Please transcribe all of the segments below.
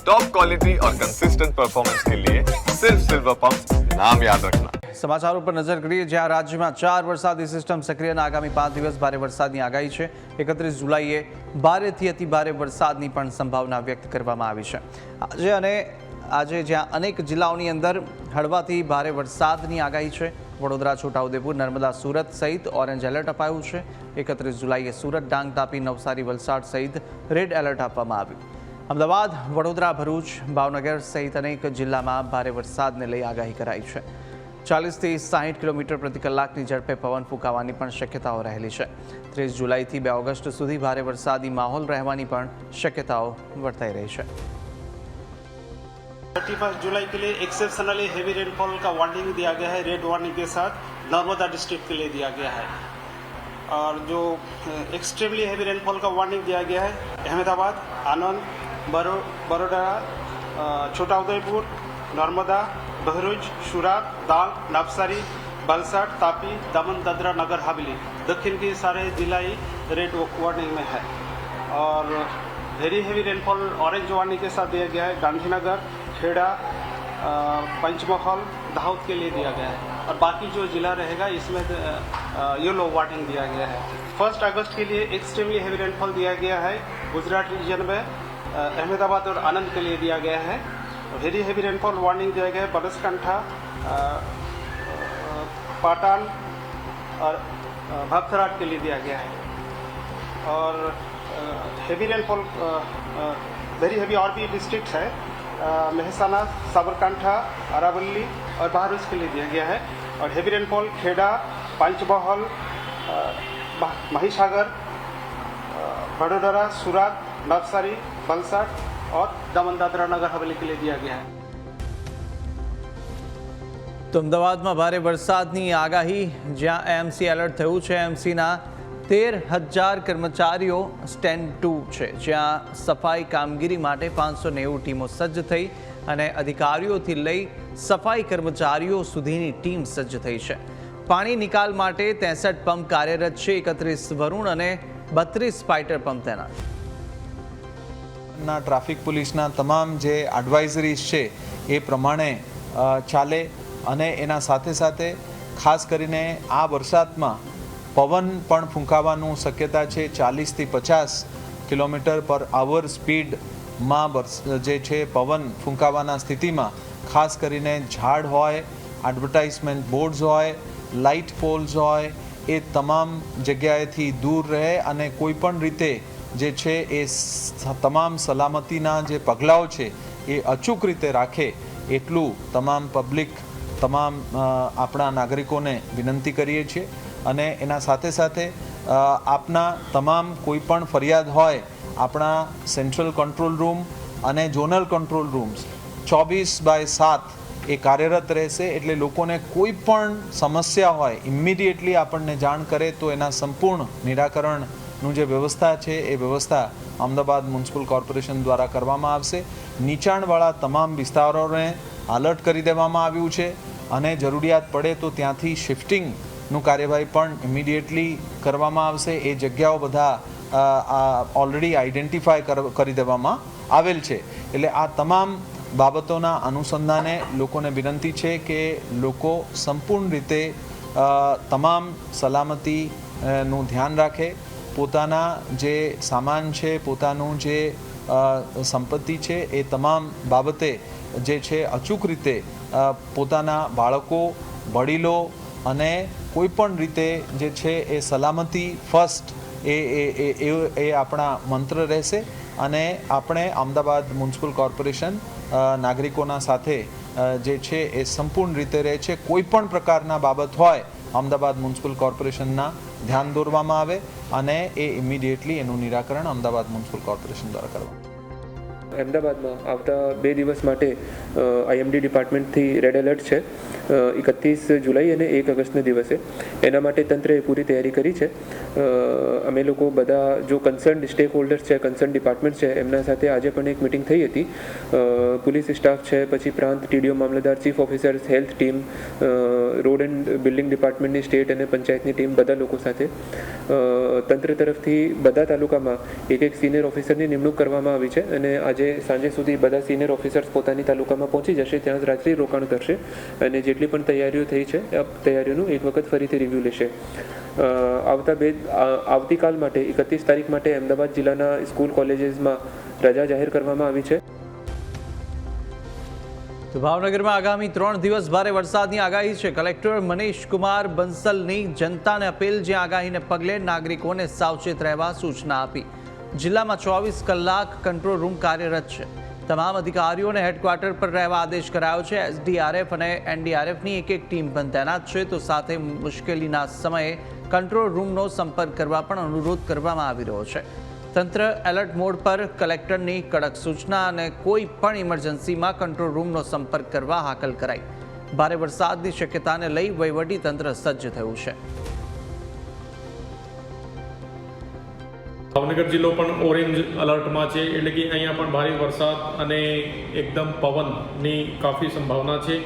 Top quality और consistent performance के लिए सिर्फ सिल्वर पंप नाम याद रखना। સમાચારો પર નજર કરીએ, જ્યાં રાજ્યમાં 4 વરસાદી સિસ્ટમ સક્રિય અને આગામી 5 દિવસ ભારે વરસાદની આગાહી છે। 31 જુલાઈએ ભારેથી અતિ ભારે વરસાદની પણ સંભાવના વ્યક્ત કરવામાં આવી છે। આજે જ્યાં અનેક જિલ્લાઓની અંદર હળવાથી ભારે વરસાદની આગાહી છે। વડોદરા, છોટાઉદેપુર, નર્મદા, સુરત સહિત ઓરેન્જ એલર્ટ અપાયું છે। 31 જુલાઈએ સુરત, ડાંગ, તાપી, નવસારી, વલસાડ સહિત રેડ એલર્ટ આપવામાં આવ્યું। અમદાવાદ, વડોદરા, ભરૂચ, ભાવનગર સહિત અનેક જિલ્લામાં ભારે વરસાદને લઈ આગાહી કરાઈ છે। 40 થી 60 કિલોમીટર પ્રતિ કલાકની ઝડપે પવન ફૂંકાવાની પણ શક્યતાઓ રહેલી છે। 30 જુલાઈથી 2 ઓગસ્ટ સુધી ભારે વરસાદી માહોલ રહેવાની પણ શક્યતાઓ વર્તાઈ રહી છે। 31 जुलाई के लिए एक्सेप्शनली हेवी रेनफॉल का वार्निंग दिया गया है। रेड वार्निंग के साथ नर्मदा डिस्ट्रिक्ट के लिए दिया गया है। और जो एक्सट्रीमली हेवी रेनफॉल का वार्निंग दिया गया है अहमदाबाद, आनंद, बड़ोदरा, छोटाउदेपुर, नर्मदा, भरूच, सूरत, डांग, नवसारी, वलसाड, तापी, दमन, दादरा, नगर हवेली, दक्षिण के सारे जिला ही रेड वार्निंग में है। और very heavy rainfall orange warning के साथ दिया गया है। गांधीनगर, खेड़ा, पंचमहल, दाहोद के लिए दिया गया है। और बाकी जो जिला रहेगा इसमें येलो वार्निंग दिया गया है। 1 अगस्त के लिए एक्सट्रीमली हेवी रेनफॉल दिया गया है। गुजरात रीजन में अहमदाबाद और आनंद के लिए दिया गया है। वेरी हेवी रेनफॉल वार्निंग दिया गया है बनासकांठा, पाटन और भपथराट के लिए दिया गया है। और हेवी रेनफॉल वेरी हेवी और भी डिस्ट्रिक्ट है, मेहसाना, साबरकांठा, अरावली और बहराइच के लिए दिया गया है। और हेवी रेनफॉल खेड़ा, पंचमहल, महिसागर, वडोदरा, सूरत, नवसारी, वलसाड और दमन, दादरा, नगर हवेली के लिए दिया गया है। તો અમદાવાદમાં ભારે વરસાદની આગાહી, જ્યાં એએમસી એલર્ટ થયું છે। એએમસીના 13,000 કર્મચારીઓ સ્ટેન્ડ 2 છે, જ્યાં સફાઈ કામગીરી માટે 590 ટીમો સજ્જ થઈ અને અધિકારીઓથી લઈ સફાઈ કર્મચારીઓ સુધીની ટીમ સજ્જ થઈ છે। પાણી નિકાલ માટે 63 પંપ કાર્યરત છે। 31 વરુણ અને 32 ફાઇટર પંપ તૈનાત। ટ્રાફિક પોલીસના તમામ જે એડવાઇઝરીઝ છે એ પ્રમાણે ચાલે અને એના સાથે સાથે ખાસ કરીને આ વરસાદમાં પવન પણ ફૂંકાવાનું શક્યતા છે। 40 થી 50 કિલોમીટર પર અવર સ્પીડમાં જે છે પવન ફૂંકાવાના સ્થિતિમાં ખાસ કરીને ઝાડ હોય, એડવર્ટાઇઝમેન્ટ બોર્ડ્સ હોય, લાઇટ પોલ્સ હોય, એ તમામ જગ્યાએથી દૂર રહે અને કોઈ પણ રીતે જે છે એ તમામ સલામતીના જે પગલાઓ છે એ અચૂક રીતે રાખે એટલું તમામ પબ્લિક, તમામ આપણા નાગરિકોને વિનંતી કરીએ છીએ। અને એના સાથે સાથે આપના તમામ કોઈ પણ ફરિયાદ હોય આપણા સેન્ટ્રલ કંટ્રોલ રૂમ અને ઝોનલ કંટ્રોલ રૂમ્સ 24/7 એ કાર્યરત રહેશે। એટલે લોકોને કોઈ પણ સમસ્યા હોય ઇમિડિયેટલી આપણને જાણ કરે તો એના સંપૂર્ણ નિરાકરણનું જે વ્યવસ્થા છે એ વ્યવસ્થા અમદાવાદ મ્યુનિસિપલ કોર્પોરેશન દ્વારા કરવામાં આવશે। નીચાણવાળા તમામ વિસ્તારોને અલર્ટ કરી દેવામાં આવ્યું છે અને જરૂરિયાત પડે તો ત્યાંથી શિફ્ટિંગનું કાર્યવાહી પણ ઇમિડિયેટલી કરવામાં આવશે। એ જગ્યાઓ બધા ઓલરેડી આઈડેન્ટિફાય કરી દેવામાં આવેલ છે। એટલે આ તમામ બાબતોના અનુસંધાને લોકોને વિનંતી છે કે લોકો સંપૂર્ણ રીતે તમામ સલામતીનું ધ્યાન રાખે, પોતાના જે સામાન છે, પોતાનું જે સંપત્તિ છે એ તમામ બાબતે જે છે અચૂક રીતે પોતાના બાળકો, વડીલો અને કોઈ પણ રીતે જે છે એ સલામતી ફર્સ્ટ એ આપણા મંત્ર રહેશે। અને આપણે અમદાવાદ મ્યુનિસિપલ કોર્પોરેશન નાગરિકોના સાથે જે છે એ સંપૂર્ણ રીતે રહે છે। કોઈ પણ પ્રકારના બાબત હોય અમદાવાદ મ્યુનિસિપલ કોર્પોરેશનના ધ્યાન દોરવામાં આવે અને એ ઇમિડિયેટલી એનું નિરાકરણ અમદાવાદ મ્યુનિસિપલ કોર્પોરેશન દ્વારા કરવામાં। અમદાવાદમાં આવતા 2 દિવસ માટે આઈએમડી ડિપાર્ટમેન્ટથી રેડ એલર્ટ છે। 31 જુલાઈ અને 1 ઓગસ્ટના દિવસે એના માટે તંત્રએ પૂરી તૈયારી કરી છે। અમે લોકો બધા જો કન્સર્ન સ્ટેક હોલ્ડર્સ છે, કન્સર્ન ડિપાર્ટમેન્ટ છે, એમના સાથે આજે પણ એક મિટિંગ થઈ હતી। પોલીસ સ્ટાફ છે, પછી પ્રાંત ટીડીઓ, મામલતદાર, chief officers, health team, road and building ડિપાર્ટમેન્ટની સ્ટેટ અને પંચાયતની ટીમ બધા લોકો સાથે તંત્ર તરફથી બધા તાલુકામાં એક સિનિયર ઓફિસરની નિમણૂક કરવામાં આવી છે અને આજે આજે સાંજે સુધી બધા સિનિયર ઓફિસર્સ પોતાની તાલુકામાં પહોંચી જશે, ત્યાં જ રાત્રિ રોકાણ કરશે અને જેટલી પણ તૈયારીઓ થઈ છે એ તૈયારીઓનું એક વખત ફરીથી રિવ્યૂ લેશે. આવતીકાલ માટે 31 તારીખ માટે અમદાવાદ જિલ્લાના સ્કૂલ કોલેજીસમાં રજા જાહેર કરવામાં આવી છે. તો ભાવનગરમાં આગામી 3 દિવસ ભારે વરસાદની આગાહી છે. કલેક્ટર મનીષ કુમાર બંસલની જનતાને અપીલ, જ્યાં આગાહીને પગલે નાગરિકોને સાવચેત રહેવા સૂચના આપી. જિલ્લામાં 24 કલાક કંટ્રોલ રૂમ કાર્યરત છે. તમામ અધિકારીઓને હેડક્વાર્ટર પર રહેવા આદેશ કરાયો છે. એસડીઆરએફ અને એનડીઆરએફની એક ટીમ પણ તૈનાત છે. તો સાથે મુશ્કેલીના સમયે કંટ્રોલ રૂમનો સંપર્ક કરવા પણ અનુરોધ કરવામાં આવી રહ્યો છે. તંત્ર એલર્ટ મોડ પર, કલેક્ટરની કડક સૂચના અને કોઈ પણ ઇમરજન્સીમાં કંટ્રોલ રૂમનો સંપર્ક કરવા હાકલ કરાઈ. ભારે વરસાદની શક્યતાને લઈ વહીવટી તંત્ર સજ્જ થયું છે. ભાવનગર જિલ્લો પણ ઓરેન્જ અલર્ટમાં છે, એટલે કે અહીંયા પણ ભારે વરસાદ અને એકદમ પવનની કાફી સંભાવના છે.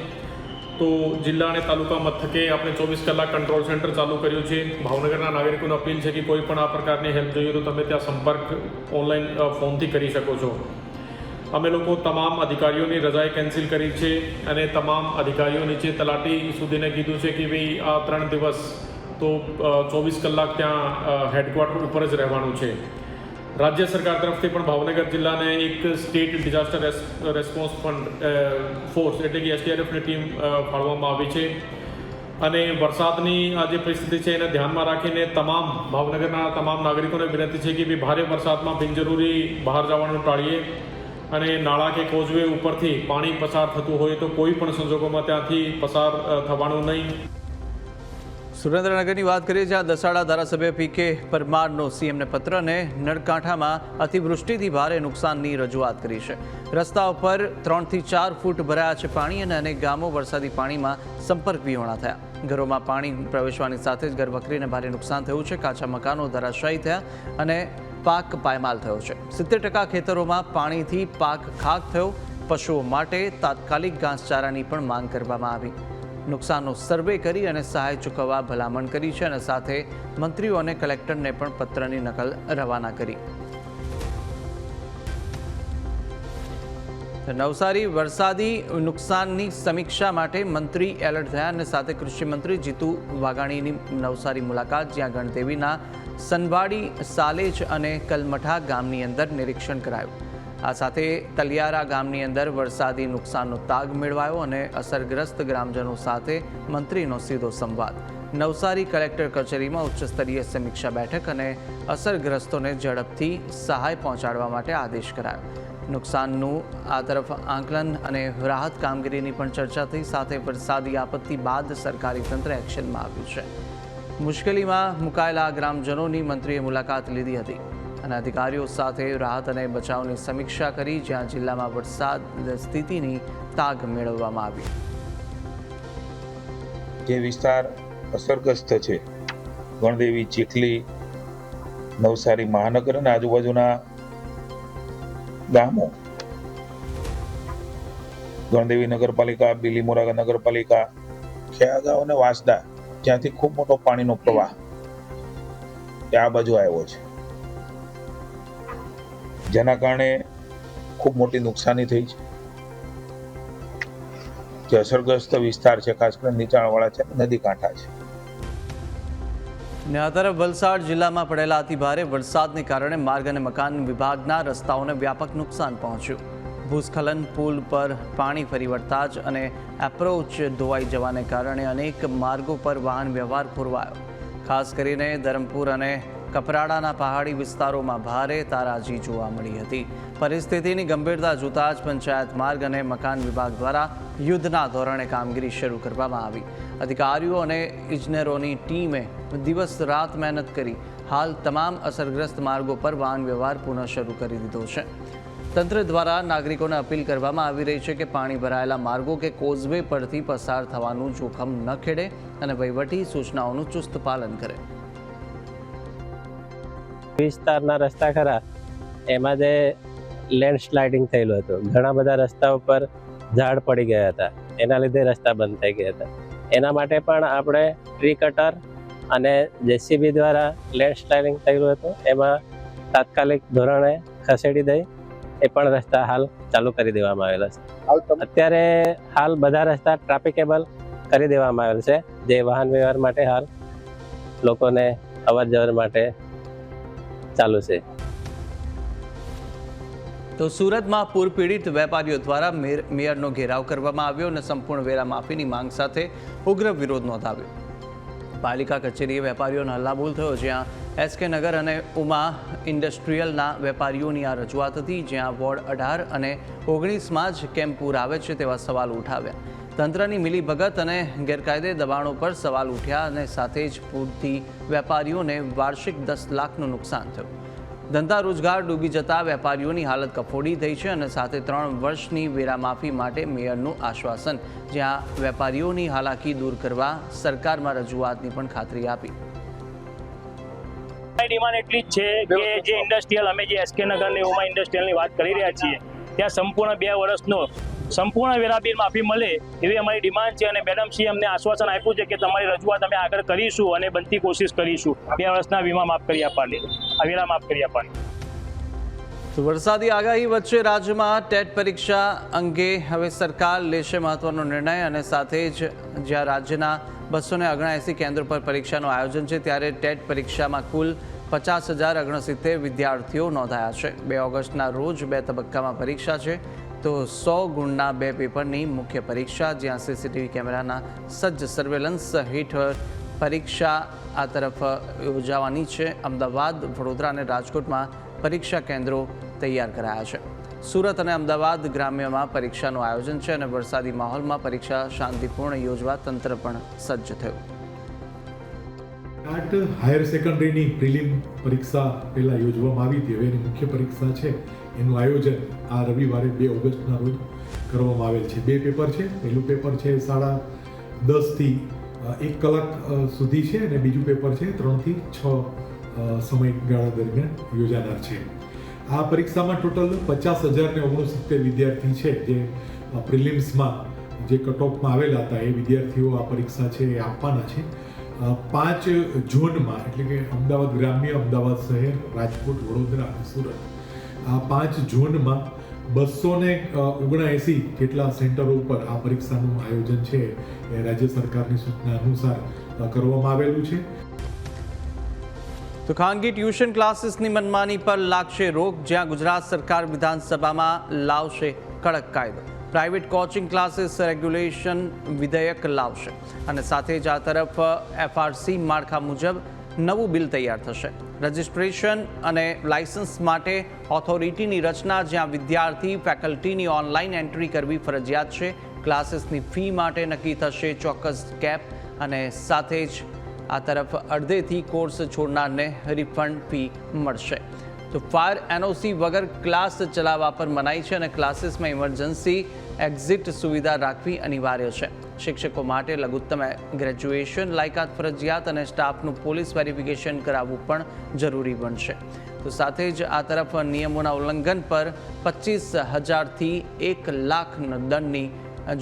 તો જિલ્લા અને તાલુકા મથકે આપણે 24 કલાક કંટ્રોલ સેન્ટર ચાલુ કર્યું છે. ભાવનગરના નાગરિકોને અપીલ છે કે કોઈ પણ આ પ્રકારની હેલ્પ જોઈએ તો તમે ત્યાં સંપર્ક ઓનલાઈન ફોનથી કરી શકો છો. અમે લોકો તમામ અધિકારીઓની રજાએ કેન્સલ કરી છે અને તમામ અધિકારીઓ નીચે તલાટી સુધીને કીધું છે કે ભાઈ આ 3 દિવસ તો 24 કલાક ત્યાં હેડક્વાર્ટર ઉપર જ રહેવાનું છે. રાજ્ય સરકાર તરફથી પણ ભાવનગર જિલ્લાને એક સ્ટેટ ડિઝાસ્ટર રેસ્પોન્સ ફોર્સ એટલે કે એસડીઆરએફની ટીમ ફાળવવામાં આવી છે અને વરસાદની આ જે પરિસ્થિતિ છે એને ધ્યાનમાં રાખીને ભાવનગરના તમામ નાગરિકોને વિનંતી છે કે ભારે વરસાદમાં બિનજરૂરી બહાર જવાનું ટાળીએ અને નાળા કે કોઝવે ઉપરથી પાણી પસાર થતું હોય તો કોઈ પણ સંજોગોમાં ત્યાંથી પસાર થવાનું નહીં. સુરેન્દ્રનગરની વાત કરીએ, જ્યાં દસાડા ધારાસભ્ય પીકે પરમારનો સીએમને પત્ર અને નળકાંઠામાં અતિવૃષ્ટિથી ભારે નુકસાનની રજૂઆત કરી છે. રસ્તા ઉપર 3 થી 4 ફૂટ ભરાયા છે પાણી અને અનેક ગામો વરસાદી પાણીમાં સંપર્ક વિહોણા થયા. ઘરોમાં પાણી પ્રવેશવાની સાથે જ ઘરવખરીને ભારે નુકસાન થયું છે. કાચા મકાનો ધરાશાયી થયા અને પાક પાયમાલ થયો છે. 70% ખેતરોમાં પાણીથી પાક ખાક થયો. પશુઓ માટે તાત્કાલિક ઘાસચારાની પણ માંગ કરવામાં આવી. નુકસાનનો સર્વે કરી અને સહાય ચૂકવવા ભલામણ કરી છે અને સાથે મંત્રીઓ અને કલેક્ટરને પણ પત્રની નકલ રવાના કરી. નવસારી વરસાદી નુકસાનની સમીક્ષા માટે મંત્રી એલર્ટ થયા અને સાથે કૃષિ મંત્રી જીતુ વાઘાણીની નવસારી મુલાકાત, જ્યાં ગણદેવીના સનવાડી, સાલેજ અને કલમઠા ગામની અંદર નિરીક્ષણ કરાયું. આ સાથે તલિયારા ગામની અંદર વરસાદી નુકસાનનો તાગ મેળવાયો અને અસરગ્રસ્ત ગ્રામજનો સાથે મંત્રીનો સીધો સંવાદ. નવસારી કલેક્ટર કચેરીમાં ઉચ્ચસ્તરીય સમીક્ષા બેઠક અને અસરગ્રસ્તોને ઝડપથી સહાય પહોંચાડવા માટે આદેશ કરાયો. નુકસાનનું આ તરફ આંકલન અને રાહત કામગીરીની પણ ચર્ચા થઈ. સાથે વરસાદી આપત્તિ બાદ સરકારી તંત્ર એક્શનમાં આવ્યું છે. મુશ્કેલીમાં મુકાયેલા ગ્રામજનોની મંત્રીએ મુલાકાત લીધી હતી અને અધિકારીઓ સાથે રાહત અને બચાવની સમીક્ષા કરી, જ્યાં જિલ્લામાં વરસાદ સ્થિતિની તાગ મેળવવામાં આવી. જે વિસ્તાર અસરગ્રસ્ત છે, ગણદેવી, ચીખલી, નવસારી મહાનગર અને આજુબાજુના ગામો, ગણદેવી નગરપાલિકા, બિલીમોરા નગરપાલિકા, ખેયાગાંવ અને વાસદા, જ્યાંથી ખૂબ મોટો પાણીનો પ્રવાહ આ બાજુ આવ્યો છે, જેના કારણે ખૂબ મોટી નુકસાની થઈ છે. જે અસરગ્રસ્ત વિસ્તાર છે, ખાસ કરીને નીચાણવાળા છે, નદી કાંઠા છે. આ તરફ વલસાડ જિલ્લામાં પડેલા અતિભારે વરસાદને કારણે માર્ગ અને મકાન વિભાગના રસ્તાઓને વ્યાપક નુકસાન પહોંચ્યું. ભૂસ્ખલન, પુલ પર પાણી ફરી વળતા જ અને એપ્રોચ ધોવાઈ જવાને કારણે અનેક માર્ગો પર વાહન વ્યવહાર ખોરવાયો. ખાસ કરીને ધરમપુર અને કપરાડાના પહાડી વિસ્તારોમાં ભારે તારાજી જોવા મળી હતી. પરિસ્થિતિની ગંભીરતા જોતા જ પંચાયત માર્ગ અને મકાન વિભાગ દ્વારા યુદ્ધના ધોરણે કામગીરી શરૂ કરવામાં આવી. અધિકારીઓ અને ઇજનેરોની ટીમે દિવસ રાત મહેનત કરી હાલ તમામ અસરગ્રસ્ત માર્ગો પર વાહન વ્યવહાર પુનઃ શરૂ કરી દીધો છે. તંત્ર દ્વારા નાગરિકોને અપીલ કરવામાં આવી રહી છે કે પાણી ભરાયેલા માર્ગો કે કોઝવે પરથી પસાર થવાનું જોખમ ન ખેડે અને વહીવટી સૂચનાઓનું ચુસ્ત પાલન કરે. વિસ્તારના રસ્તા ખરા, એમાં જે લેન્ડસ્લાઇડિંગ થયેલું હતું, ઘણા બધા રસ્તા ઉપર ઝાડ પડી ગયા હતા, એના લીધે રસ્તા બંધ થઈ ગયા હતા. એના માટે પણ આપણે ટ્રી કટર અને જેસીબી દ્વારા લેન્ડસ્લાઇડિંગ થયેલું હતું, એમાં તાત્કાલિક ધોરણે ખસેડી દઈ એ પણ રસ્તા હાલ ચાલુ કરી દેવામાં આવેલા છે. અત્યારે હાલ બધા રસ્તા ટ્રાફિકેબલ કરી દેવામાં આવેલ છે, જે વાહન વ્યવહાર માટે હાલ લોકોને અવર જવર માટે ચાલુ છે. તો સુરતમાં પૂર પીડિત વેપારીઓ દ્વારા મેયરનો ઘેરાવ કરવામાં આવ્યો અને સંપૂર્ણ વેરા માફીની માંગ સાથે ઉગ્ર વિરોધ નોંધાવ્યો. પાલિકા કચેરીએ વેપારીઓનો હલ્લાબોલ થયો, જ્યાં SK નગર અને ઉમા ઇન્ડસ્ટ્રીયલના વેપારીઓની આ રજૂઆત હતી, જ્યાં વોર્ડ 18 અને 19માં જ કેમ પૂર આવે છે તેવા સવાલ ઉઠાવ્યા. તંત્રની મિલીભગત અને ગેરકાયદે દબાણો પર સવાલ ઉઠ્યા અને સાથે જ પૂરથી વેપારીઓને વાર્ષિક 10 લાખનું નુકસાન થયું. ધંધા રોજગાર ડૂબી જતા વેપારીઓની હાલત કફોડી થઈ છે અને સાથે 3 વર્ષની વેરામાફી માટે મેયરનું આશ્વાસન, જ્યાં વેપારીઓની હાલાકી દૂર કરવા સરકારમાં રજૂઆતની પણ ખાતરી આપી. ડિમાન્ડ એટલી જ છે કે જે ઇન્ડસ્ટ્રીયલ અમે જે SK નગર અને ઉમા ઇન્ડસ્ટ્રીયલની વાત કરી રહ્યા છીએ ત્યાં સંપૂર્ણ 2 વર્ષનો સંપૂર્ણ વેરાબિલ માફી મળે એવી અમારી ડિમાન્ડ છે અને મેડમશ્રીએ અમને આશ્વાસન આપ્યું છે કે તમારી રજૂઆત અમે આગળ કરીશું અને બનતી કોશિશ કરીશું 2 વર્ષના વીમા માફ કરી આપવાની, વેરા માફ કરી આપવાની. તો વરસાદી આગાહી વચ્ચે રાજ્યમાં ટેટ પરીક્ષા અંગે હવે સરકાર લેશે મહત્વનો નિર્ણય અને સાથે જ જ્યાં રાજ્યના 279 કેન્દ્રો પર પરીક્ષાનું આયોજન છે, ત્યારે ટેટ પરીક્ષામાં કુલ 50,069 વિદ્યાર્થીઓ નોંધાયા છે. 2 ઓગસ્ટના રોજ 2 તબક્કામાં પરીક્ષા છે, તો 100 ગુણના 2 પેપરની મુખ્ય પરીક્ષા, જ્યાં CCTV કેમેરાના સજ્જ સર્વેલન્સ હેઠળ પરીક્ષા આ તરફ યોજાવાની છે. અમદાવાદ, વડોદરા અને રાજકોટમાં પરીક્ષા કેન્દ્રો તૈયાર કરાયા છે. સુરત અને અમદાવાદ ગ્રામ્યમાં પરીક્ષાનું આયોજન છે અને વરસાદી માહોલમાં પરીક્ષા શાંતિપૂર્ણ યોજવા તંત્ર પણ સજ્જ થયું. ટાટ હાયર સેકન્ડરીની પ્રિલિમ પરીક્ષા પહેલાં યોજવામાં આવી હતી. હવે એની મુખ્ય પરીક્ષા છે એનું આયોજન આ રવિવારે 2 ઓગસ્ટના રોજ કરવામાં આવેલ છે. 2 પેપર છે. પહેલું પેપર છે 10:30 થી 1 કલાક સુધી છે અને બીજું પેપર છે 3 થી 6 સમયગાળા દરમિયાન યોજાનાર છે. આ પરીક્ષામાં ટોટલ 50,069 વિદ્યાર્થી છે જે પ્રિલિમ્સમાં જે કટ ઓફમાં આવેલા હતા એ વિદ્યાર્થીઓ આ પરીક્ષા છે એ આપવાના છે. 5 ઝોનમાં એટલે કે અમદાવાદ ગ્રામ્ય, અમદાવાદ શહેર, રાજકોટ, વડોદરા અને સુરત, આ 5 ઝોનમાં 279 જેટલા સેન્ટરો ઉપર આ પરીક્ષાનું આયોજન છે એ રાજ્ય સરકારની સૂચના અનુસાર કરવામાં આવેલું છે. તો ખાનગી ટ્યુશન ક્લાસીસની મનમાની પર લાગશે રોક, જ્યાં ગુજરાત સરકાર વિધાનસભામાં લાવશે કડક કાયદો. પ્રાઇવેટ કોચિંગ ક્લાસીસ રેગ્યુલેશન વિધેયક લાવશે અને સાથે જ આ તરફ FRC માળખા મુજબ નવું બિલ તૈયાર થશે. રજિસ્ટ્રેશન અને લાયસન્સ માટે ઓથોરિટીની રચના, જ્યાં વિદ્યાર્થી ફેકલ્ટીની ઓનલાઈન એન્ટ્રી કરવી ફરજિયાત છે. ક્લાસીસની ફી માટે નક્કી થશે ચોક્કસ કેપ અને સાથે જ આ તરફ અડધેથી કોર્સ છોડનારને રિફંડ ફી મળશે. તો ફાયર NOC વગર ક્લાસ ચલાવવા પર મનાઈ છે અને ક્લાસીસમાં ઇમરજન્સી એક્ઝિટ સુવિધા રાખવી અનિવાર્ય છે. શિક્ષકો માટે લઘુત્તમ ગ્રેજ્યુએશન લાયકાત ફરજિયાત અને સ્ટાફનું પોલીસ વેરિફિકેશન કરાવવું પણ જરૂરી બનશે. તો સાથે જ આ તરફ નિયમોના ઉલ્લંઘન પર 25,000થી 1 લાખ દંડની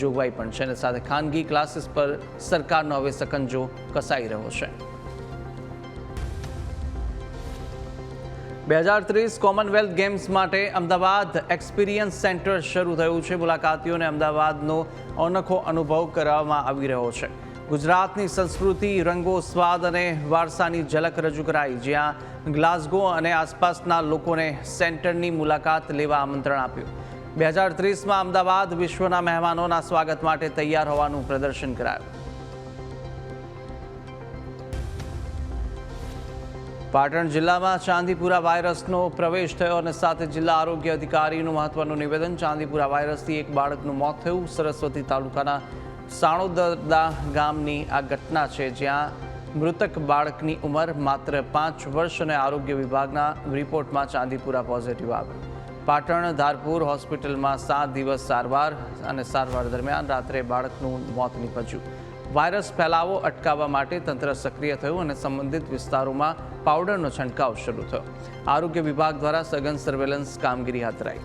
જોગવાઈ પણ છે અને સાથે ખાનગી ક્લાસીસ પર સરકારનો હવે સકંજો કસાઈ રહ્યો છે. 2030 કોમનવેલ્થ ગેમ્સ માટે અમદાવાદ એક્સપિરિયન્સ સેન્ટર શરૂ થયું છે. મુલાકાતીઓને અમદાવાદનો અનોખો અનુભવ કરાવવામાં આવી રહ્યો છે. ગુજરાતની સંસ્કૃતિ, રંગો, સ્વાદ અને વારસાની ઝલક રજૂ કરાઈ, જ્યાં ગ્લાસગો અને આસપાસના લોકોને સેન્ટરની મુલાકાત લેવા આમંત્રણ આપ્યું. 2030માં અમદાવાદ વિશ્વના મહેમાનોના સ્વાગત માટે તૈયાર હોવાનું પ્રદર્શન કરાયું. પાટણ જિલ્લામાં ચાંદીપુરા વાયરસનો પ્રવેશ થયો અને સાથે જિલ્લા આરોગ્ય અધિકારીનું મહત્વનું નિવેદન. ચાંદીપુરા વાયરસથી 1 બાળકનું મોત થયું. સરસ્વતી તાલુકાના સાણોદરદા ગામની આ ઘટના છે, જ્યાં મૃતક બાળકની ઉંમર માત્ર 5 વર્ષ અને આરોગ્ય વિભાગના રિપોર્ટમાં ચાંદીપુરા પોઝિટિવ આવ્યું. પાટણ ધારપુર હોસ્પિટલમાં 7 દિવસ સારવાર અને સારવાર દરમિયાન રાત્રે બાળકનું મોત નીપજ્યું. વાયરસ ફેલાવો અટકાવવા માટે તંત્ર સક્રિય થયું અને સંબંધિત વિસ્તારોમાં પાવડરનો છંટકાવ શરૂ થયો. આરોગ્ય વિભાગ દ્વારા સઘન સર્વેલન્સ કામગીરી હાથ ધરાઈ.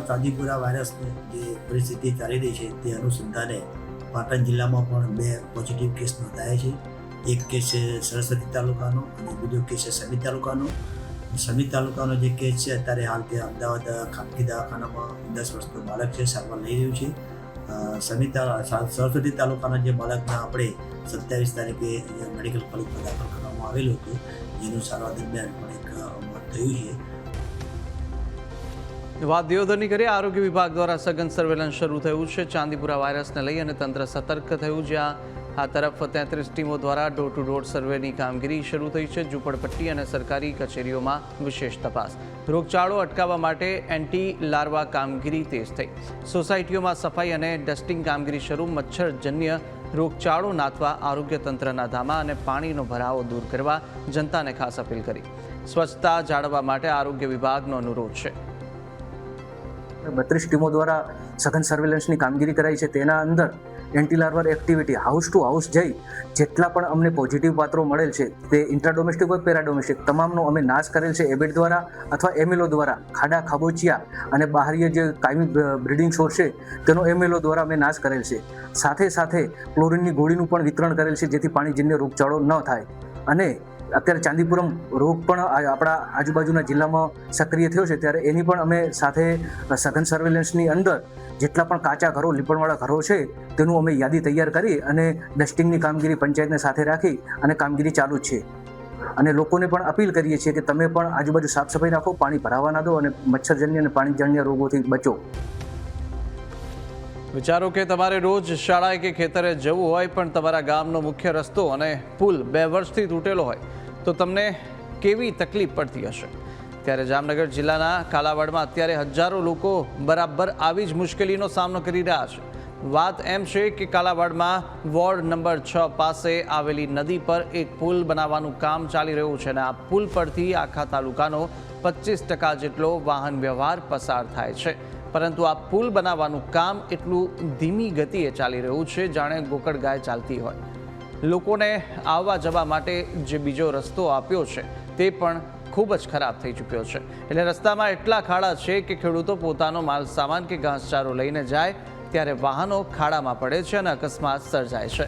ચાંદીપુરા વાયરસની જે પરિસ્થિતિ ચાલી રહી છે તે અનુસંધાને પાટણ જિલ્લામાં પણ 2 પોઝિટિવ કેસ નોંધાયા છે. એક કેસ છે સરસ્વતી તાલુકાનો અને બીજો કેસ છે સમી તાલુકાનો. સમી તાલુકાનો જે કેસ છે અત્યારે હાલ તે અમદાવાદ ખાનગી દવાખાનામાં 10 વર્ષનું બાળક છે, સારવાર લઈ રહ્યું છે. સરસ્વતી તાલુકાના જે બાળકને આપણે 27 તારીખે મેડિકલ કોલેજમાં દાખલ કરવામાં આવેલું હતું, જેનું સારવાર દરમિયાન પણ એક મોત થયું છે. વાત દિયોદરની કરીએ. આરોગ્ય વિભાગ દ્વારા સઘન સર્વેલન્સ શરૂ થયું છે. ચાંદીપુરા વાયરસને લઈ અને તંત્ર સતર્ક થયું, જ્યાં આ તરફ 33 ટીમો દ્વારા ડોર ટુ ડોર સર્વેની કામગીરી શરૂ થઈ છે. ઝૂંપડપટ્ટી અને સરકારી કચેરીઓમાં વિશેષ તપાસ. રોગચાળો અટકાવવા માટે એન્ટી લાર્વા કામગીરી તેજ થઈ. સોસાયટીઓમાં સફાઈ અને ડસ્ટિંગ કામગીરી શરૂ. મચ્છરજન્ય રોગચાળો નાથવા આરોગ્ય તંત્રના ધામા અને પાણીનો ભરાવો દૂર કરવા જનતાને ખાસ અપીલ કરી. સ્વચ્છતા જાળવવા માટે આરોગ્ય વિભાગનો અનુરોધ છે. 32 ટીમો દ્વારા સઘન સર્વેલન્સની કામગીરી કરાઈ છે. તેના અંદર anti larval activity house to house જઈ જેટલા પણ અમને પોઝિટિવ પાત્રો મળેલ છે તે ઇન્ટ્રાડોમેસ્ટિક હોય પેરાડોમેસ્ટિક તમામનો અમે નાશ કરેલ છે. એબેડ દ્વારા અથવા એમએલઓ દ્વારા ખાડા ખાબોચિયા અને બહારીય જે કાયમી બ્રીડિંગ સોર્સ છે તેનો એમએલઓ દ્વારા અમે નાશ કરેલ છે. સાથે સાથે ક્લોરીનની ગોળીનું પણ વિતરણ કરેલ છે, જેથી પાણીજન્ય રોગચાળો ન થાય. અને અત્યારે ચાંદીપુરમ રોગ પણ આપણા આજુબાજુના જિલ્લામાં સક્રિય થયો છે, ત્યારે એની પણ અમે સાથે સઘન સર્વેલન્સની અંદર જેટલા પણ કાચા ઘરો, લીપણવાળા ઘરો છે તેનું અમે યાદી તૈયાર કરી અને ડસ્ટિંગની કામગીરી પંચાયતને સાથે રાખી અને કામગીરી ચાલુ જ છે. અને લોકોને પણ અપીલ કરીએ છીએ કે તમે પણ આજુબાજુ સાફ સફાઈ રાખો, પાણી ભરાવા ના દો અને મચ્છરજન્ય અને પાણીજન્ય રોગોથી બચો. વિચારો કે તમારે રોજ શાળાએ કે ખેતરે જવું હોય પણ તમારા ગામનો મુખ્ય રસ્તો અને પુલ 2 વર્ષથી તૂટેલો હોય તો તમને કેવી તકલીફ પડતી હશે. ત્યારે જામનગર જિલ્લાના કાલાવાડમાં અત્યારે હજારો લોકો બરાબર આવી જ મુશ્કેલીનો સામનો કરી રહ્યા છે. વાત એમ છે કે કાલાવાડમાં વોર્ડ નંબર 6 પાસે આવેલી નદી પર એક પુલ બનાવવાનું કામ ચાલી રહ્યું છે અને આ પુલ પરથી આખા તાલુકાનો 25% જેટલો વાહન વ્યવહાર પસાર થાય છે. પરંતુ આ પુલ બનાવવાનું કામ એટલું ધીમી ગતિએ ચાલી રહ્યું છે જાણે ગોકળ ગાય ચાલતી હોય. લોકોને આવવા જવા માટે જે બીજો રસ્તો આપ્યો છે તે પણ ખૂબ જ ખરાબ થઈ ચૂક્યો છે. એટલે રસ્તામાં એટલા ખાડા છે કે ખેડૂતો પોતાનો માલ સામાન કે ઘાસચારો લઈને જાય ત્યારે વાહનો ખાડામાં પડે છે અને અકસ્માત સર્જાય છે.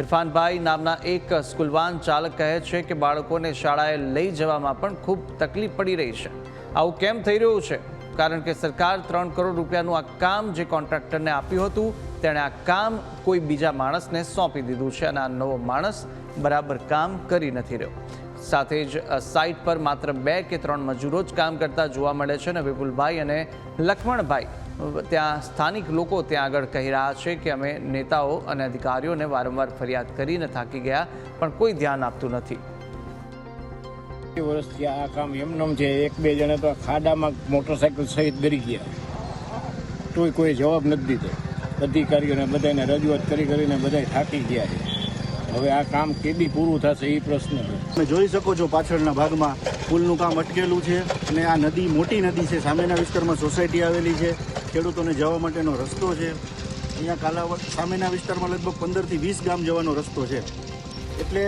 ઇરફાનભાઈ નામના એક સ્કૂલવાન ચાલક કહે છે કે બાળકોને શાળાએ લઈ જવામાં પણ ખૂબ તકલીફ પડી રહી છે. આવું કેમ થઈ રહ્યું છે? કારણ કે સરકાર 3 કરોડ રૂપિયાનું આ કામ જે કોન્ટ્રાક્ટરને આપ્યું હતું તેણે આ કામ કોઈ બીજા માણસને સોંપી દીધું છે અને આ નવો માણસ બરાબર કામ કરી નથી રહ્યો. સાથે જ સાઇટ પર માત્ર 2 કે 3 મજૂરો જ કામ કરતા જોવા મળે છે અને વિપુલભાઈ અને લક્ષ્મણભાઈ ત્યાં સ્થાનિક લોકો ત્યાં આગળ કહી રહ્યા છે કે અમે નેતાઓ અને અધિકારીઓને વારંવાર ફરિયાદ કરીને થાકી ગયા પણ કોઈ ધ્યાન આપતું નથી. વર્ષથી આ કામ એમનેમ છે. 1-2 જણા તો ખાડામાં મોટરસાયકલ સહિત ગરી ગયા, તોય કોઈ જવાબ નથી દીધો. અધિકારીઓને બધાને રજૂઆત કરીને બધા થાકી ગયા છે. હવે આ કામ કેદી પૂરું થશે એ પ્રશ્ન છે. તમે જોઈ શકો છો પાછળના ભાગમાં પુલનું કામ અટકેલું છે અને આ નદી મોટી નદી છે. સામેના વિસ્તારમાં સોસાયટી આવેલી છે, ખેડૂતોને જવા માટેનો રસ્તો છે. અહીંયા કાલાવડ સામેના વિસ્તારમાં લગભગ 15થી 20 ગામ જવાનો રસ્તો છે. એટલે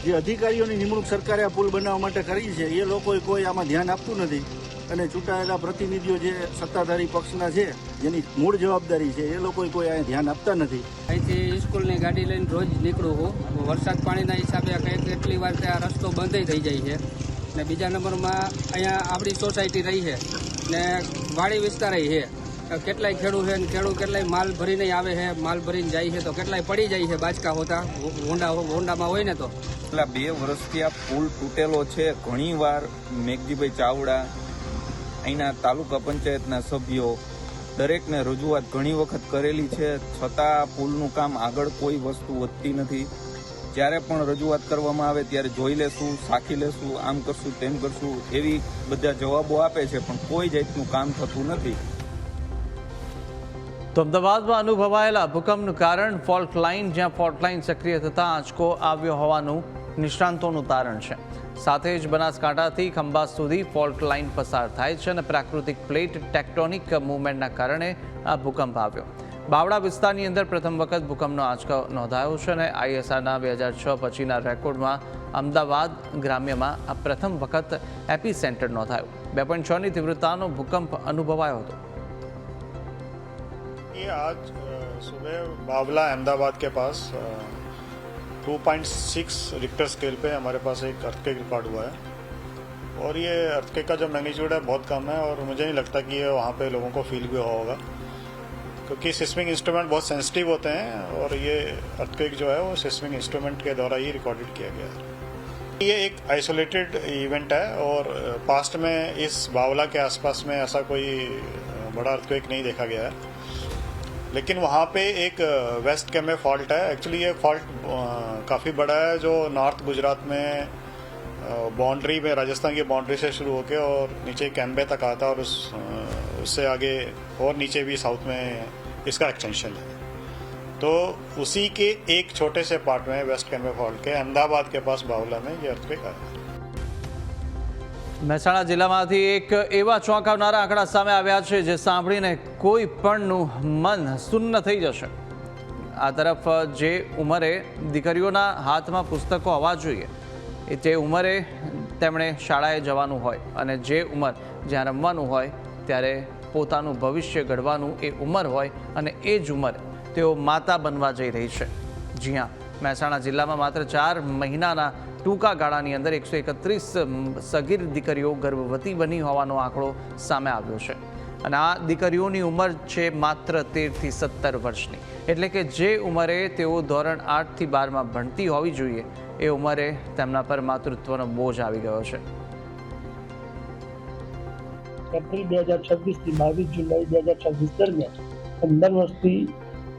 જે અધિકારીઓની નિમણૂક સરકારે આ પુલ બનાવવા માટે કરી છે એ લોકોએ કોઈ આમાં ધ્યાન આપતું નથી અને ચૂંટાયેલા પ્રતિનિધિઓ જે સત્તાધારી પક્ષના છે જેની મૂળ જવાબદારી છે એ લોકોએ કોઈ અહીંયા ધ્યાન આપતા નથી. અહીંથી સ્કૂલની ગાડી લઈને રોજ નીકળું હું. વરસાદ પાણીના હિસાબે કેટલી વાર ત્યાં રસ્તો બંધ થઈ જાય છે. ને બીજા નંબરમાં અહીંયા આપણી સોસાયટી રહી છે ને વાડી વિસ્તાર છે. કેટલાય ખેડૂત છે ખેડૂત કેટલાય માલ ભરીને આવે છે, માલ ભરીને જાય છે તો કેટલાય પડી જાય છે બાચકા હોતા હોન્ડામાં હોય ને તો. છેલ્લા 2 વર્ષથી આ પુલ તૂટેલો છે. ઘણીવાર મેઘજીભાઈ ચાવડા, અહીંના તાલુકા પંચાયતના સભ્યો દરેકને રજૂઆત ઘણી વખત કરેલી છે, છતાં પુલનું કામ આગળ કોઈ વસ્તુ વધતી નથી. જ્યારે પણ રજૂઆત કરવામાં આવે ત્યારે જોઈ લેશું, સાખી લેશું, આમ કરશું, તેમ કરશું એવી બધા જવાબો આપે છે પણ કોઈ જાતનું કામ થતું નથી. તો અમદાવાદમાં અનુભવાયેલા ભૂકંપનું કારણ ફોલ્ટ લાઇન, જ્યાં ફોલ્ટ લાઇન સક્રિય થતાં આંચકો આવ્યો હોવાનું નિષ્ણાંતોનું તારણ છે. સાથે જ બનાસકાંઠાથી ખંભાત સુધી ફોલ્ટ લાઇન પસાર થાય છે અને પ્રાકૃતિક પ્લેટ ટેક્ટોનિક મૂવમેન્ટના કારણે આ ભૂકંપ આવ્યો. બાવળા વિસ્તારની અંદર પ્રથમ વખત ભૂકંપનો આંચકો નોંધાયો છે અને ISRના 2006 પછીના રેકોર્ડમાં અમદાવાદ ગ્રામ્યમાં આ પ્રથમ વખત એપી સેન્ટર નોંધાયું. 2.6ની તીવ્રતાનો ભૂકંપ અનુભવાયો હતો. आज सुबह बावला अहमदाबाद के पास 2.6 रिक्टर स्केल पे हमारे पास एक अर्थक्वेक रिकॉर्ड हुआ है और ये अर्थक्वेक का जो मैग्नीट्यूड है बहुत कम है और मुझे नहीं लगता कि ये वहाँ पे लोगों को फील भी हुआ होगा, क्योंकि सिस्मिक इंस्ट्रूमेंट बहुत सेंसिटिव होते हैं और ये अर्थक्वेक जो है वो सिस्मिक इंस्ट्रूमेंट के द्वारा ही रिकॉर्डेड किया गया है। ये एक आइसोलेटेड इवेंट है और पास्ट में इस बावला के आसपास में ऐसा कोई बड़ा अर्थक्वेक नहीं देखा गया है, लेकिन वहाँ पे एक वेस्ट कैम्बे फॉल्ट है। एक्चुअली ये फॉल्ट काफ़ी बड़ा है जो नॉर्थ गुजरात में बाउंड्री में, राजस्थान की बाउंड्री से शुरू होकर और नीचे कैम्बे तक आता है और उससे आगे और नीचे भी साउथ में इसका एक्सटेंशन है। तो उसी के एक छोटे से पार्ट में वेस्ट कैम्बे फॉल्ट के अहमदाबाद के पास बावला में ये अर्थक्वेक आया। મહેસાણા જિલ્લામાંથી એક એવા ચોંકાવનારા આંકડા સામે આવ્યા છે જે સાંભળીને કોઈ પણનું મન સુન્ન થઈ જશે। આ તરફ જે ઉંમરે દીકરીઓના હાથમાં પુસ્તકો હોવા જોઈએ તે ઉંમરે તેમણે શાળાએ જવાનું હોય અને જે ઉંમર જ્યાં રમવાનું હોય ત્યારે પોતાનું ભવિષ્ય ઘડવાનું એ ઉંમર હોય અને એ જ ઉંમરે તેઓ માતા બનવા જઈ રહી છે। જી હા, મહેસાણા જિલ્લામાં માત્ર 4 મહિનાના ટૂંકા ગાળાની અંદર 131 સગીર દીકરીઓ ગર્ભવતી બની હોવાનો આંકડો સામે આવ્યો છે અને આ દીકરીઓની ઉંમર છે માત્ર 13 થી 17 વર્ષની, એટલે કે જે ઉંમરે તેઓ ધોરણ 8 થી 12માં ભણતી હોવી જોઈએ એ ઉંમરે તેમના પર માતૃત્વનો બોજ આવી ગયો છે। એપ્રિલ 2026 થી 22 જુલાઈ 2026 દરમિયાન 15 વર્ષથી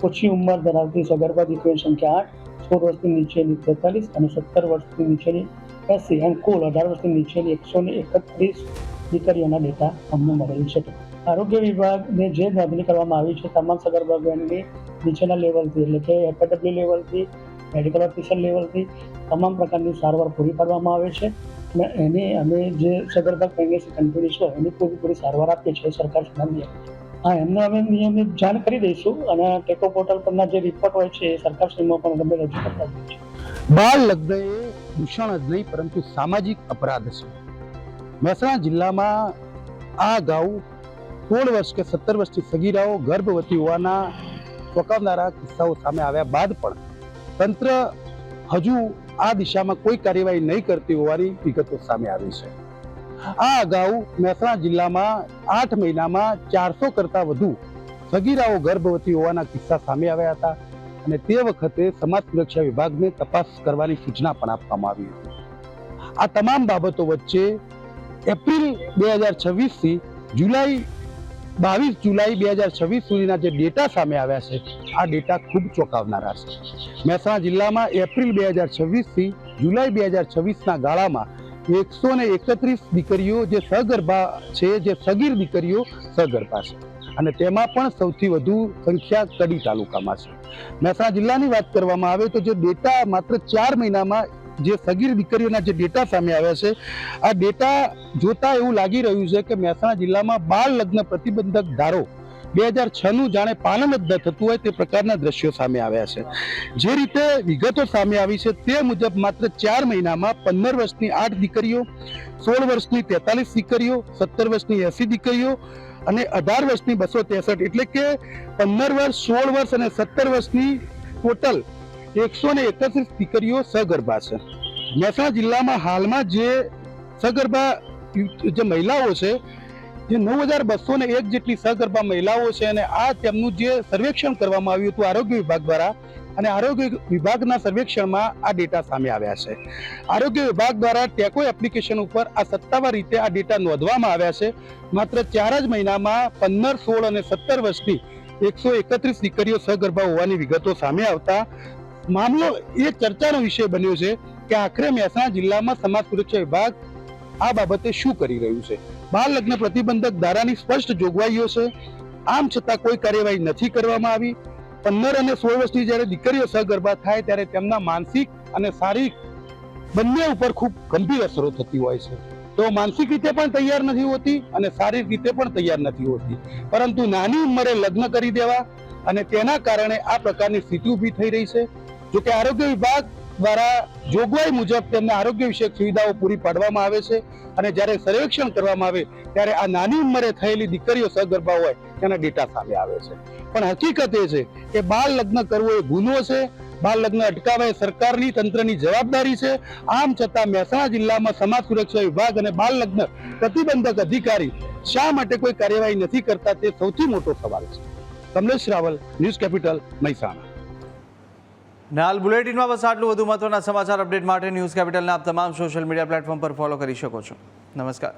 ઓછી ઉંમર ધરાવતી સગર્ભા દીકરીઓની સંખ્યા 8, 16 વર્ષથી નીચેની 43 અને 17 વર્ષથી નીચેની 80 અને કુલ 18 વર્ષથી નીચેની 131 દીકરીઓના ડેટા અમને મળેલ છે। આરોગ્ય વિભાગને જે નોંધણી કરવામાં આવી છે તમામ સગર્ભા બહેનની નીચેના લેવલથી એટલે કે એફએડબ્લ્યુ લેવલથી, મેડિકલ ઓફિસર લેવલથી તમામ પ્રકારની સારવાર પૂરી પાડવામાં આવે છે અને એને અમે જે સગર્ભા પ્રેગ્નન્સી કન્ટિન્યુઅસ હોય એની પૂરી સારવાર આપીએ છીએ સરકારના નિયમ। હા, એમને અમે નિયમિત જાણ કરી દઈશું અને ટેકો પોર્ટલ પરના જે રિપોર્ટ હોય છે એ સરકારશ્રીમાં પણ અમે રજૂ કરતા હોઈએ છીએ। બાળ લગ્ન એ દૂષણ જ નહીં પરંતુ સામાજિક અપરાધ છે। મહેસાણા જિલ્લામાં આ અગાઉ 16 વર્ષ કે 17 વર્ષની સગીરાઓ ગર્ભવતી હોવાના ચોંકાવનારા કિસ્સાઓ સામે આવ્યા બાદ પણ તંત્ર હજુ આ દિશામાં કોઈ કાર્યવાહી નહીં કરતી હોવાની વિગતો સામે આવી છે। આ અગાઉ મહેસાણા જિલ્લામાં 8 મહિનામાં 400 કરતાં વધુ સગીરાઓ ગર્ભવતી હોવાના કિસ્સા સામે આવ્યા હતા અને તે વખતે સમાજ સુરક્ષા વિભાગને તપાસ કરવાની સૂચના પણ આપવામાં આવી હતી। આ તમામ બાબતો વચ્ચે એપ્રિલ 2026 થી 22 જુલાઈ 2026 સુધીના જે ડેટા સામે આવ્યા છે આ ડેટા ખૂબ ચોંકાવનારા છે। મહેસાણા જિલ્લામાં એપ્રિલ 2026 થી જુલાઈ 2026ના ગાળામાં 131 દીકરીઓ જે સગર્ભા છે, જે સગીર દીકરીઓ સગર્ભા છે અને તેમાં પણ સૌથી વધુ સંખ્યા કડી તાલુકામાં છે। મહેસાણા જિલ્લાની વાત કરવામાં આવે તો જે ડેટા માત્ર 4 મહિનામાં જે સગીર દીકરીઓના જે ડેટા સામે આવ્યા છે આ ડેટા જોતા એવું લાગી રહ્યું છે કે મહેસાણા જિલ્લામાં બાળ લગ્ન પ્રતિબંધક ધારો 2006નું જાણે પાલન જ ન થતું હોય તે પ્રકારના દ્રશ્યો સામે આવ્યા છે। જે રીતે વિગતો સામે આવી છે તે મુજબ માત્ર 4 મહિનામાં 15 વર્ષની 8 દીકરીઓ, 16 વર્ષની 43 દીકરીઓ, 17 વર્ષની 80 દીકરીઓ અને 18 વર્ષની 263 એટલે કે 15 વર્ષ, 16 વર્ષ અને 17 વર્ષની ટોટલ 131 દીકરીઓ સગર્ભા છે। મહેસાણા જિલ્લામાં હાલમાં જે સગર્ભા જે મહિલાઓ છે જે 9201 જેટલી સગર્ભા મહિલાઓ છે અને આ તેમનું જે સર્વેક્ષણ કરવામાં આવ્યું હતું આરોગ્ય વિભાગ દ્વારા અને આરોગ્ય વિભાગના સર્વેક્ષણમાં આ ડેટા સામે આવ્યા છે। આરોગ્ય વિભાગ દ્વારા ટેકો એપ્લિકેશન ઉપર આ સત્તાવાર રીતે આ ડેટા નોંધવામાં આવ્યા છે। માત્ર 4 જ મહિનામાં 15, 16 અને 17 વર્ષની 131 દીકરીઓ સગર્ભા હોવાની વિગતો સામે આવતા મામલો એ ચર્ચાનો વિષય બન્યો છે કે આખરે મહેસાણા જિલ્લામાં સમાજ સુરક્ષા વિભાગ આ બાબતે શું કરી રહ્યું છે। બાળ લગ્ન પ્રતિબંધક ધારાની સ્પષ્ટ જોગવાઈઓ છે, આમ છતાં કોઈ કાર્યવાહી નથી કરવામાં આવી। 15 અને 16 વર્ષની જ્યારે દીકરીઓ સગર્ભા થાય ત્યારે તેમના માનસિક અને શારીરિક બંને ઉપર ખૂબ ગંભીર અસરો થતી હોય છે। તો માનસિક રીતે પણ તૈયાર નથી હોતી અને શારીરિક રીતે પણ તૈયાર નથી હોતી, પરંતુ નાની ઉંમરે લગ્ન કરી દેવા અને તેના કારણે આ પ્રકારની સ્થિતિ ઊભી થઈ રહી છે। જો કે આરોગ્ય વિભાગ દ્વારા જોગવાઈ મુજબ તેમને આરોગ્ય વિષયક સુવિધાઓ પૂરી પાડવામાં આવે છે અને જ્યારે સર્વેક્ષણ કરવામાં આવે ત્યારે આ નાની ઉંમરે થયેલી દીકરીઓ સગર્ભા હોય તેના ડેટા સામે આવે છે। પણ હકીકત એ છે કે બાળ લગ્ન કરવો એ ગુનો છે। બાળ લગ્ન અટકાવે સરકારની તંત્રની જવાબદારી છે. આમ છતાં મહેસાણા જિલ્લામાં સમાજ સુરક્ષા વિભાગ અને બાળ લગ્ન પ્રતિબંધક અધિકારી શા માટે કોઈ કાર્યવાહી નથી કરતા તે સૌથી મોટો સવાલ છે. Kamlesh Raval, News Capital, Mehsana. હાલ બુલેટિનમાં બસ આટલું. વધુ મહત્વના સમાચાર અપડેટ માટે ન્યૂઝ કેપિટલના આપ તમામ સોશિયલ મીડિયા પ્લેટફોર્મ પર ફોલો કરી શકો છો. નમસ્કાર.